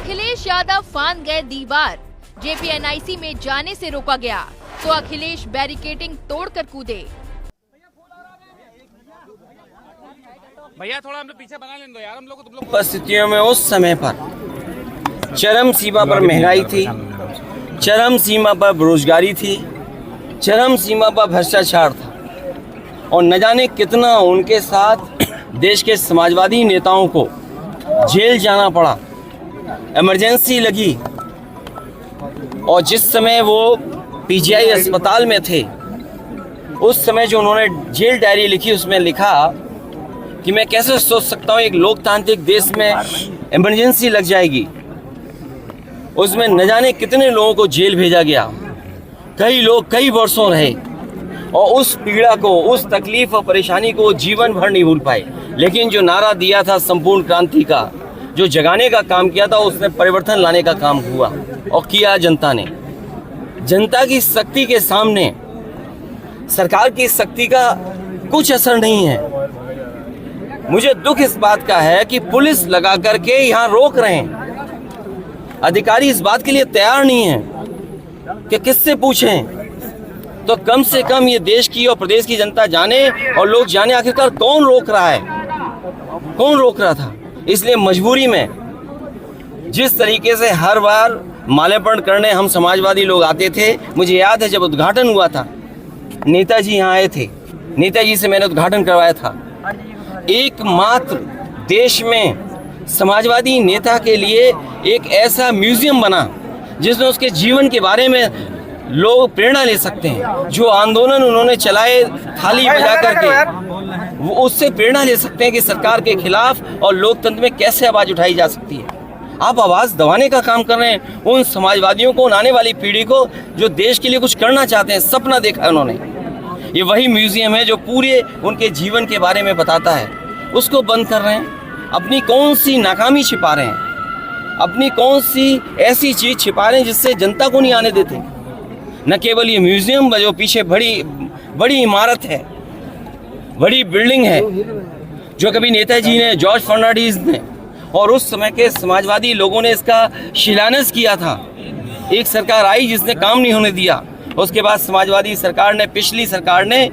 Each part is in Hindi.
अखिलेश यादव फान गए दीवार। जेपीएनआईसी में जाने से रोका गया तो अखिलेश बैरिकेडिंग तोड़कर कूदे। भैया थोड़ा हम लोग पीछे बना लेने दो यार, हम लोग तुम लोग परिस्थितियों में उस समय पर चरम सीमा पर महंगाई थी, चरम सीमा पर बेरोजगारी थी, चरम सीमा पर भ्रष्टाचार था और न जाने कितना उनके साथ देश के समाजवादी नेताओं को जेल जाना पड़ा, इमरजेंसी लगी। और जिस समय वो पीजीआई अस्पताल में थे उस समय जो उन्होंने जेल डायरी लिखी उसमें लिखा कि मैं कैसे सोच सकता हूँ एक लोकतांत्रिक देश में इमरजेंसी लग जाएगी। उसमें न जाने कितने लोगों को जेल भेजा गया, कई लोग कई वर्षों रहे और उस पीड़ा को, उस तकलीफ और परेशानी को जीवन भर नहीं भूल पाए। लेकिन जो नारा दिया था संपूर्ण क्रांति का, जो जगाने का काम किया था, उसने परिवर्तन लाने का काम हुआ और किया जनता ने। जनता की शक्ति के सामने सरकार की शक्ति का कुछ असर नहीं है। मुझे दुख इस बात का है कि पुलिस लगा करके यहाँ रोक रहे हैं, अधिकारी इस बात के लिए तैयार नहीं है कि किससे पूछें। तो कम से कम ये देश की और प्रदेश की जनता जाने और लोग जाने आखिरकार कौन रोक रहा है, कौन रोक रहा था। इसलिए मजबूरी में जिस तरीके से हर बार माल्यार्पण करने हम समाजवादी लोग आते थे, मुझे याद है जब उद्घाटन हुआ था नेताजी यहाँ आए थे, नेताजी से मैंने उद्घाटन करवाया था। एकमात्र देश में समाजवादी नेता के लिए एक ऐसा म्यूजियम बना जिसमें उसके जीवन के बारे में लोग प्रेरणा ले सकते हैं। जो आंदोलन उन्होंने चलाए थाली बजा करके, वो उससे प्रेरणा ले सकते हैं कि सरकार के खिलाफ और लोकतंत्र में कैसे आवाज उठाई जा सकती है। आप आवाज दबाने का काम कर रहे हैं उन समाजवादियों को, उन आने वाली पीढ़ी को जो देश के लिए कुछ करना चाहते हैं, सपना देखा है उन्होंने। ये वही म्यूजियम है जो पूरे उनके जीवन के बारे में बताता है, उसको बंद कर रहे हैं। अपनी कौन सी नाकामी छिपा रहे हैं, अपनी कौन सी ऐसी चीज छिपा रहे हैं जिससे जनता को नहीं आने देते। न केवल ये म्यूजियम जो पीछे बड़ी इमारत है, बड़ी बिल्डिंग है जो कभी नेताजी ने, जॉर्ज फर्नांडिस ने और उस समय के समाजवादी लोगों ने इसका शिलान्यास किया था। एक सरकार आई जिसने काम नहीं होने दिया, उसके बाद समाजवादी सरकार ने, पिछली सरकार ने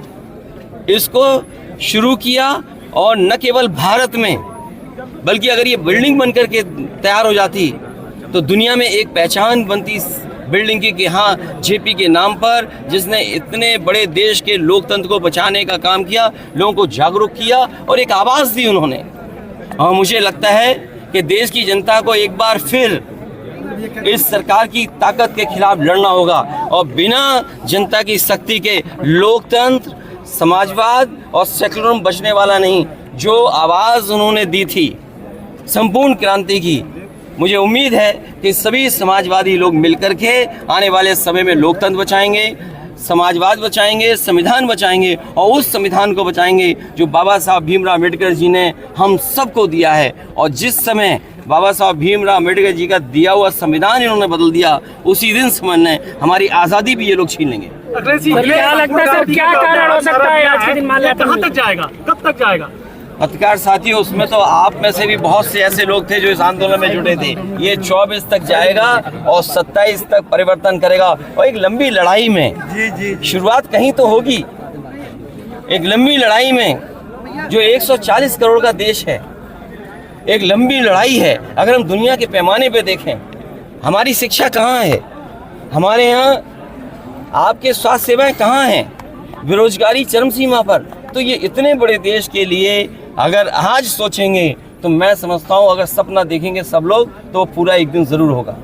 इसको शुरू किया और न केवल भारत में बल्कि अगर ये बिल्डिंग बनकर के तैयार हो जाती तो दुनिया में एक पहचान बनती बिल्डिंग की कि हाँ, जेपी के नाम पर जिसने इतने बड़े देश के लोकतंत्र को बचाने का काम किया, लोगों को जागरूक किया और एक आवाज़ दी उन्होंने। और मुझे लगता है कि देश की जनता को एक बार फिर इस सरकार की ताकत के खिलाफ लड़ना होगा और बिना जनता की शक्ति के लोकतंत्र, समाजवाद और सेकुलरिज्म बचने वाला नहीं। जो आवाज़ उन्होंने दी थी संपूर्ण क्रांति की, मुझे उम्मीद है कि सभी समाजवादी लोग मिलकर के आने वाले समय में लोकतंत्र बचाएंगे, समाजवाद बचाएंगे, संविधान बचाएंगे और उस संविधान को बचाएंगे जो बाबा साहब भीमराव अम्बेडकर जी ने हम सबको दिया है। और जिस समय बाबा साहब भीमराव अम्बेडकर जी का दिया हुआ संविधान इन्होंने बदल दिया, उसी दिन समझने हमारी आज़ादी भी ये लोग छीन लेंगे। क्या लगता है सर, क्या कारण हो सकता है आज के दिन माल्यार्पण कहाँ तक जाएगा, कब तक जाएगा? पत्रकार साथियों, उसमें तो आप में से भी बहुत से ऐसे लोग थे जो इस आंदोलन में जुटे थे। ये 24 तक जाएगा और 27 तक परिवर्तन करेगा और एक लंबी लड़ाई में शुरुआत कहीं तो होगी। एक लंबी लड़ाई में जो 140 करोड़ का देश है, एक लंबी लड़ाई है। अगर हम दुनिया के पैमाने पे देखें, हमारी शिक्षा कहाँ है, हमारे यहाँ आपके स्वास्थ्य सेवाएं कहाँ हैं, बेरोजगारी चरम सीमा पर। तो ये इतने बड़े देश के लिए अगर आज सोचेंगे तो मैं समझता हूँ अगर सपना देखेंगे सब लोग तो पूरा एक दिन जरूर होगा।